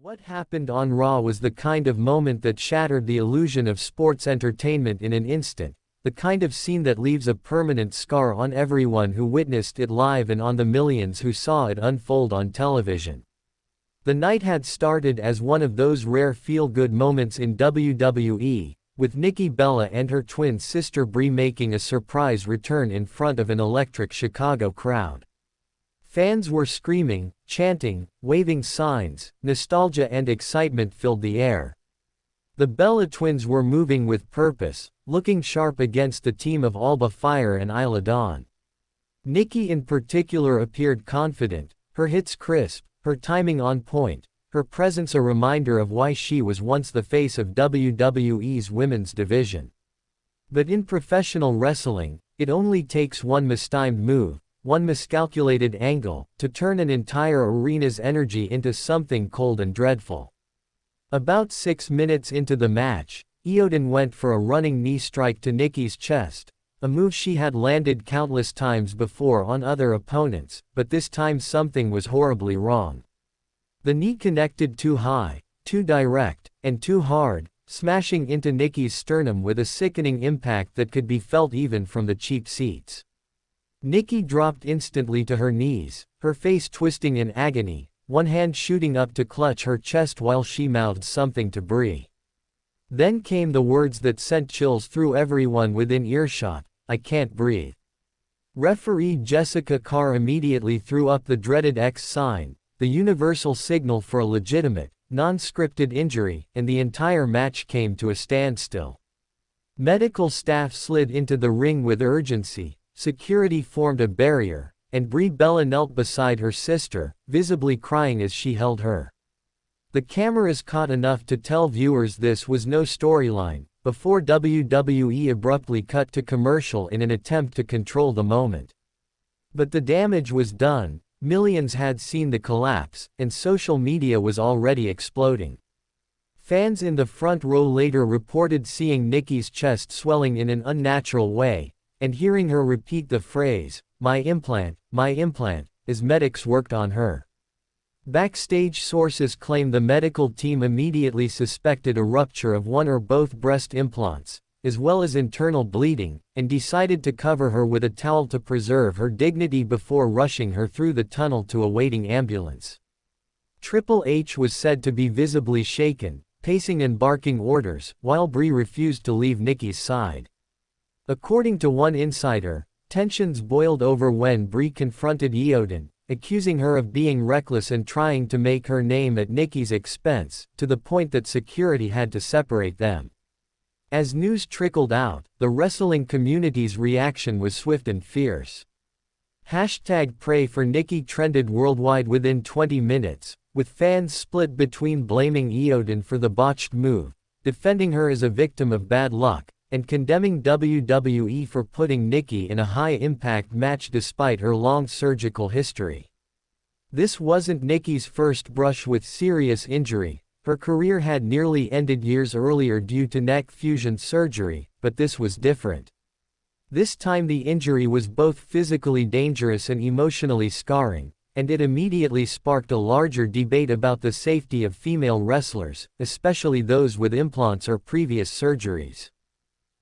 What happened on Raw was the kind of moment that shattered the illusion of sports entertainment in an instant, the kind of scene that leaves a permanent scar on everyone who witnessed it live and on the millions who saw it unfold on television. The night had started as one of those rare feel-good moments in WWE, with Nikki Bella and her twin sister Brie making a surprise return in front of an electric Chicago crowd. Fans were screaming, chanting, waving signs, nostalgia and excitement filled the air. The Bella twins were moving with purpose, looking sharp against the team of Alba Fire and Isla Dawn. Nikki in particular appeared confident, her hits crisp, her timing on point, her presence a reminder of why she was once the face of WWE's women's division. But in professional wrestling, it only takes one mistimed move, one miscalculated angle, to turn an entire arena's energy into something cold and dreadful. About 6 minutes into the match, Ioden went for a running knee strike to Nikki's chest, a move she had landed countless times before on other opponents, but this time something was horribly wrong. The knee connected too high, too direct, and too hard, smashing into Nikki's sternum with a sickening impact that could be felt even from the cheap seats. Nikki dropped instantly to her knees, her face twisting in agony, one hand shooting up to clutch her chest while she mouthed something to Brie. Then came the words that sent chills through everyone within earshot, "I can't breathe." Referee Jessica Carr immediately threw up the dreaded X sign, the universal signal for a legitimate, non-scripted injury, and the entire match came to a standstill. Medical staff slid into the ring with urgency, security formed a barrier, and Brie Bella knelt beside her sister, visibly crying as she held her. The cameras caught enough to tell viewers this was no storyline, before WWE abruptly cut to commercial in an attempt to control the moment. But the damage was done, millions had seen the collapse, and social media was already exploding. Fans in the front row later reported seeing Nikki's chest swelling in an unnatural way, and hearing her repeat the phrase, my implant, as medics worked on her. Backstage sources claim the medical team immediately suspected a rupture of one or both breast implants, as well as internal bleeding, and decided to cover her with a towel to preserve her dignity before rushing her through the tunnel to a waiting ambulance. Triple H was said to be visibly shaken, pacing and barking orders, while Brie refused to leave Nikki's side. According to one insider, tensions boiled over when Brie confronted Ioden, accusing her of being reckless and trying to make her name at Nikki's expense, to the point that security had to separate them. As news trickled out, the wrestling community's reaction was swift and fierce. #Pray for Nikki trended worldwide within 20 minutes, with fans split between blaming Ioden for the botched move, defending her as a victim of bad luck, and condemning WWE for putting Nikki in a high-impact match despite her long surgical history. This wasn't Nikki's first brush with serious injury. Her career had nearly ended years earlier due to neck fusion surgery, but this was different. This time the injury was both physically dangerous and emotionally scarring, and it immediately sparked a larger debate about the safety of female wrestlers, especially those with implants or previous surgeries.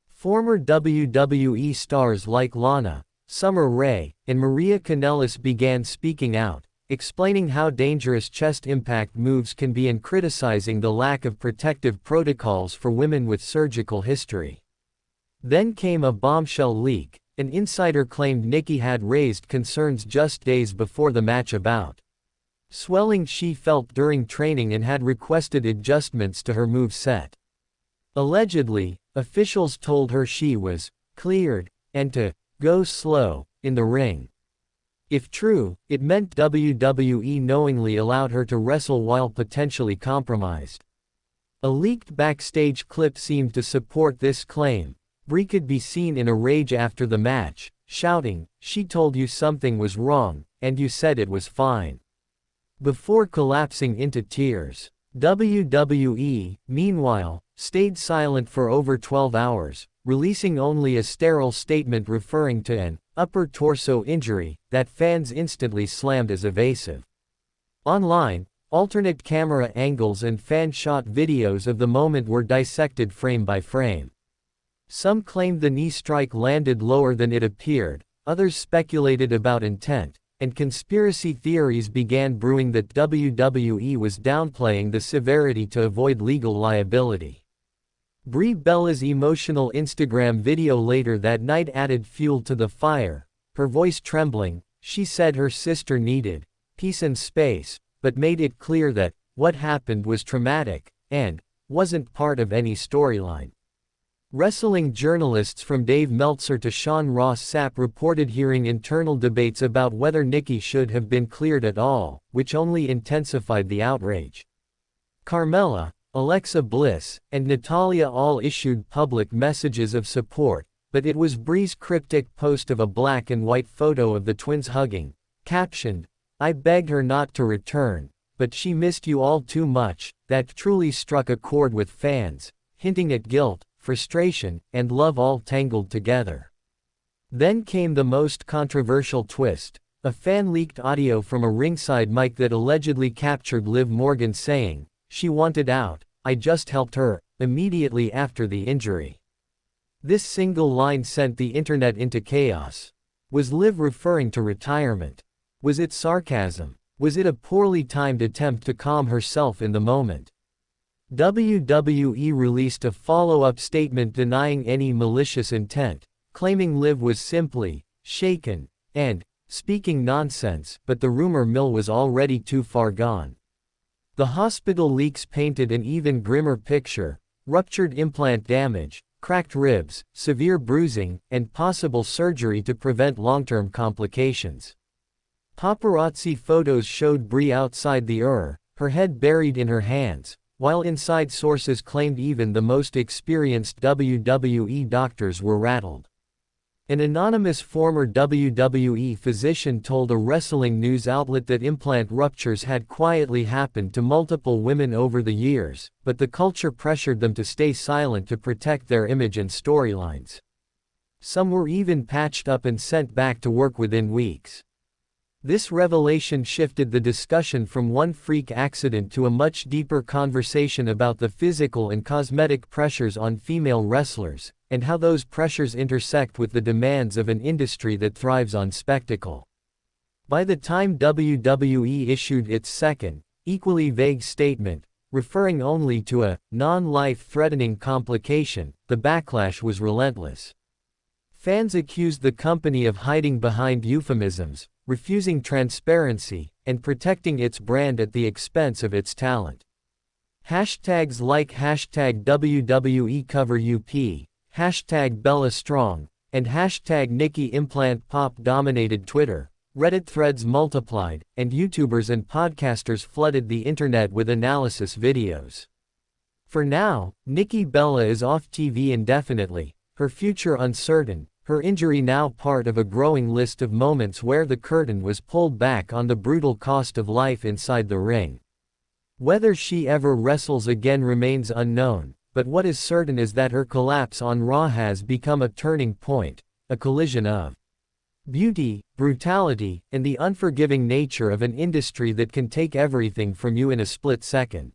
Former WWE stars like Lana, Summer Rae, and Maria Kanellis began speaking out, explaining how dangerous chest impact moves can be and criticizing the lack of protective protocols for women with surgical history. Then came a bombshell leak. An insider claimed Nikki had raised concerns just days before the match about swelling she felt during training and had requested adjustments to her move set. Allegedly, officials told her she was cleared, and to go slow in the ring. If true, it meant WWE knowingly allowed her to wrestle while potentially compromised. A leaked backstage clip seemed to support this claim. Brie could be seen in a rage after the match, shouting, "She told you something was wrong, and you said it was fine," before collapsing into tears. WWE, meanwhile, stayed silent for over 12 hours, releasing only a sterile statement referring to an upper torso injury that fans instantly slammed as evasive. Online, Alternate camera angles and fan-shot videos of the moment were dissected frame by frame. Some claimed the knee strike landed lower than it appeared, others speculated about intent, and conspiracy theories began brewing that WWE was downplaying the severity to avoid legal liability. Brie Bella's emotional Instagram video later that night added fuel to the fire. Her voice trembling, she said her sister needed peace and space, but made it clear that what happened was traumatic and wasn't part of any storyline. Wrestling journalists from Dave Meltzer to Sean Ross Sapp reported hearing internal debates about whether Nikki should have been cleared at all, which only intensified the outrage. Carmella, Alexa Bliss, and Natalya all issued public messages of support, but it was Brie's cryptic post of a black and white photo of the twins hugging, captioned, "I begged her not to return, but she missed you all too much," that truly struck a chord with fans, hinting at guilt, frustration, and love all tangled together. Then came the most controversial twist. A fan leaked audio from a ringside mic that allegedly captured Liv Morgan saying, "She wanted out, I just helped her," immediately after the injury. This single line sent the internet into chaos. Was Liv referring to retirement? Was it sarcasm? Was it a poorly timed attempt to calm herself in the moment? WWE released a follow-up statement denying any malicious intent, claiming Liv was simply shaken and speaking nonsense, but the rumor mill was already too far gone. The hospital leaks painted an even grimmer picture: ruptured implant damage, cracked ribs, severe bruising, and possible surgery to prevent long-term complications. Paparazzi photos showed Brie outside the ER, her head buried in her hands, while inside sources claimed even the most experienced WWE doctors were rattled. An anonymous former WWE physician told a wrestling news outlet that implant ruptures had quietly happened to multiple women over the years, but the culture pressured them to stay silent to protect their image and storylines. Some were even patched up and sent back to work within weeks. This revelation shifted the discussion from one freak accident to a much deeper conversation about the physical and cosmetic pressures on female wrestlers, and how those pressures intersect with the demands of an industry that thrives on spectacle. By the time WWE issued its second, equally vague statement, referring only to a non-life-threatening complication, the backlash was relentless. Fans accused the company of hiding behind euphemisms, refusing transparency, and protecting its brand at the expense of its talent. Hashtags like #WWE_CoverUP, #BellaStrong, and #Nikki Implant Pop dominated Twitter. Reddit threads multiplied, and YouTubers and podcasters flooded the internet with analysis videos. For now, Nikki Bella is off TV indefinitely, her future uncertain, her injury now part of a growing list of moments where the curtain was pulled back on the brutal cost of life inside the ring. Whether she ever wrestles again remains unknown, but what is certain is that her collapse on Raw has become a turning point, a collision of beauty, brutality, and the unforgiving nature of an industry that can take everything from you in a split second.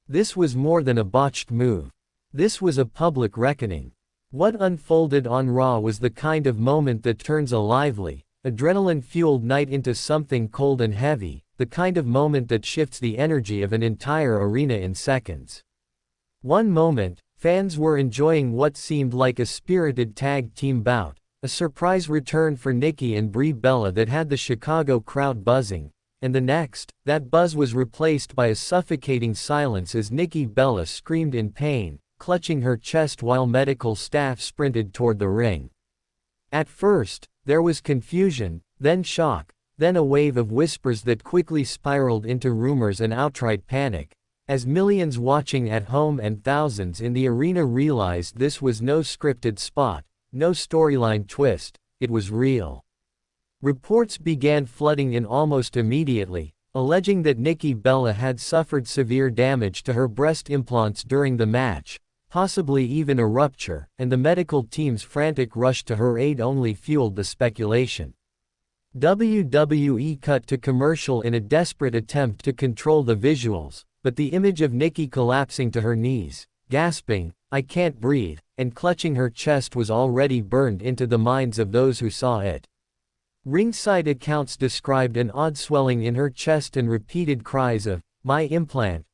This was more than a botched move. This was a public reckoning. What unfolded on Raw was the kind of moment that turns a lively, adrenaline-fueled night into something cold and heavy, the kind of moment that shifts the energy of an entire arena in seconds. One moment, fans were enjoying what seemed like a spirited tag team bout, a surprise return for Nikki and Brie Bella that had the Chicago crowd buzzing, and the next, that buzz was replaced by a suffocating silence as Nikki Bella screamed in pain, clutching her chest while medical staff sprinted toward the ring. At first, there was confusion, then shock, then a wave of whispers that quickly spiraled into rumors and outright panic, as millions watching at home and thousands in the arena realized this was no scripted spot, no storyline twist, it was real. Reports began flooding in almost immediately, alleging that Nikki Bella had suffered severe damage to her breast implants during the match, possibly even a rupture, and the medical team's frantic rush to her aid only fueled the speculation. WWE cut to commercial in a desperate attempt to control the visuals, but the image of Nikki collapsing to her knees, gasping, "I can't breathe," and clutching her chest was already burned into the minds of those who saw it. Ringside accounts described an odd swelling in her chest and repeated cries of, my implant,"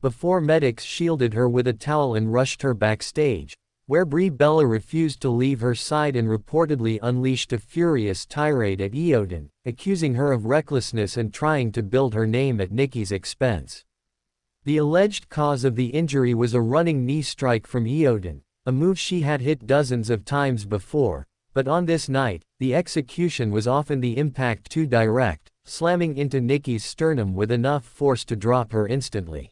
before medics shielded her with a towel and rushed her backstage, where Brie Bella refused to leave her side and reportedly unleashed a furious tirade at Ioden, accusing her of recklessness and trying to build her name at Nikki's expense. The alleged cause of the injury was a running knee strike from Ioden, a move she had hit dozens of times before, but on this night, the execution was often the impact too direct, slamming into Nikki's sternum with enough force to drop her instantly.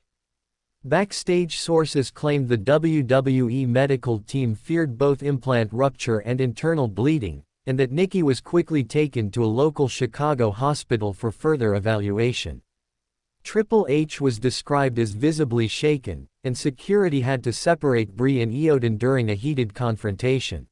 Backstage sources claimed the WWE medical team feared both implant rupture and internal bleeding, and that Nikki was quickly taken to a local Chicago hospital for further evaluation. Triple H was described as visibly shaken, and security had to separate Brie and Ioden during a heated confrontation.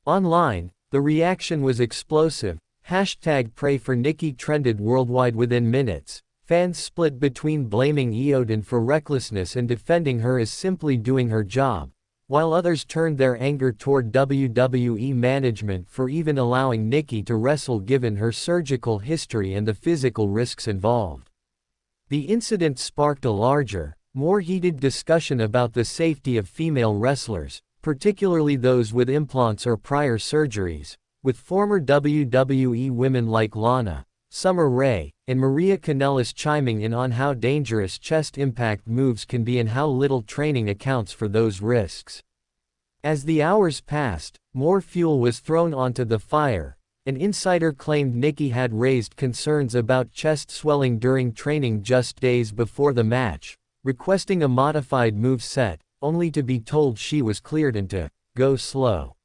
Online, the reaction was explosive. #PrayForNikki trended worldwide within minutes. Fans split between blaming Ioden for recklessness and defending her as simply doing her job, while others turned their anger toward WWE management for even allowing Nikki to wrestle given her surgical history and the physical risks involved. The incident sparked a larger, more heated discussion about the safety of female wrestlers, particularly those with implants or prior surgeries, with former WWE women like Lana, Summer Rae, and Maria Kanellis chiming in on how dangerous chest impact moves can be and how little training accounts for those risks. As the hours passed, more fuel was thrown onto the fire. An insider claimed Nikki had raised concerns about chest swelling during training just days before the match, requesting a modified move set, only to be told she was cleared and to go slow.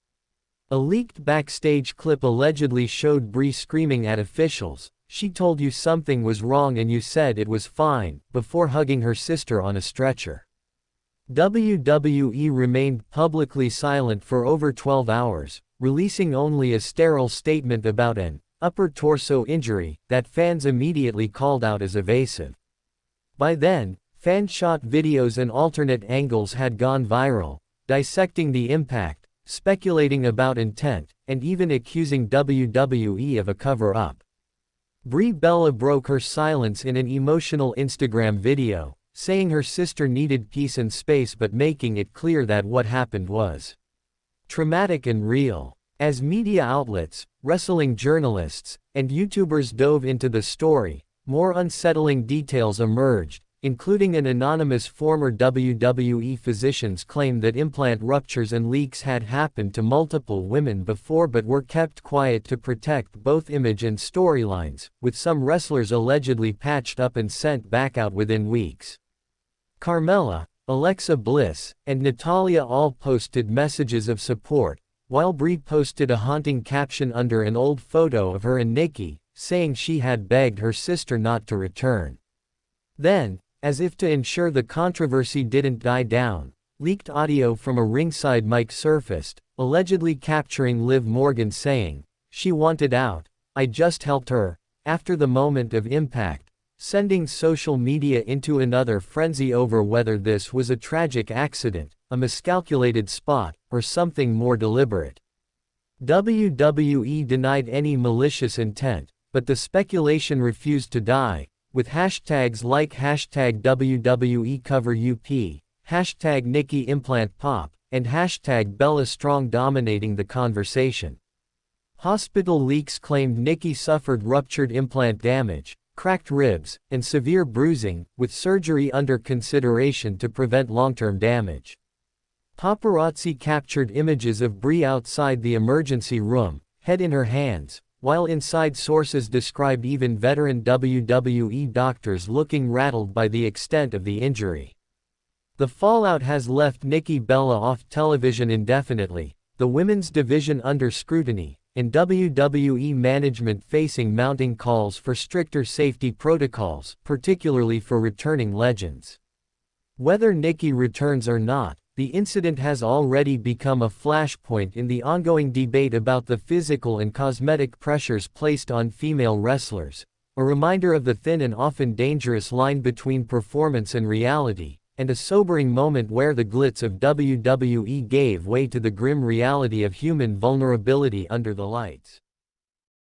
A leaked backstage clip allegedly showed Brie screaming at officials, "She told you something was wrong and you said it was fine," before hugging her sister on a stretcher. WWE remained publicly silent for over 12 hours, releasing only a sterile statement about an upper torso injury that fans immediately called out as evasive. By then, fan-shot videos and alternate angles had gone viral, dissecting the impact, speculating about intent, and even accusing WWE of a cover-up. Brie Bella broke her silence in an emotional Instagram video, saying her sister needed peace and space but making it clear that what happened was traumatic and real. As media outlets, wrestling journalists, and YouTubers dove into the story, more unsettling details emerged, including an anonymous former WWE physician's claim that implant ruptures and leaks had happened to multiple women before but were kept quiet to protect both image and storylines, with some wrestlers allegedly patched up and sent back out within weeks. Carmella, Alexa Bliss, and Natalya all posted messages of support, while Brie posted a haunting caption under an old photo of her and Nikki, saying she had begged her sister not to return. Then, as if to ensure the controversy didn't die down, leaked audio from a ringside mic surfaced, allegedly capturing Liv Morgan saying, "She wanted out, I just helped her," after the moment of impact, sending social media into another frenzy over whether this was a tragic accident, a miscalculated spot, or something more deliberate. WWE denied any malicious intent, but the speculation refused to die, with hashtags like #WWECoverUP, #NikkiImplantPop, and #BellaStrong dominating the conversation. Hospital leaks claimed Nikki suffered ruptured implant damage, cracked ribs, and severe bruising, with surgery under consideration to prevent long-term damage. Paparazzi captured images of Brie outside the emergency room, head in her hands, while inside sources described even veteran WWE doctors looking rattled by the extent of the injury. The fallout has left Nikki Bella off television indefinitely, the women's division under scrutiny, and WWE management facing mounting calls for stricter safety protocols, particularly for returning legends. Whether Nikki returns or not, The incident has already become a flashpoint in the ongoing debate about the physical and cosmetic pressures placed on female wrestlers, a reminder of the thin and often dangerous line between performance and reality, and a sobering moment where the glitz of WWE gave way to the grim reality of human vulnerability under the lights.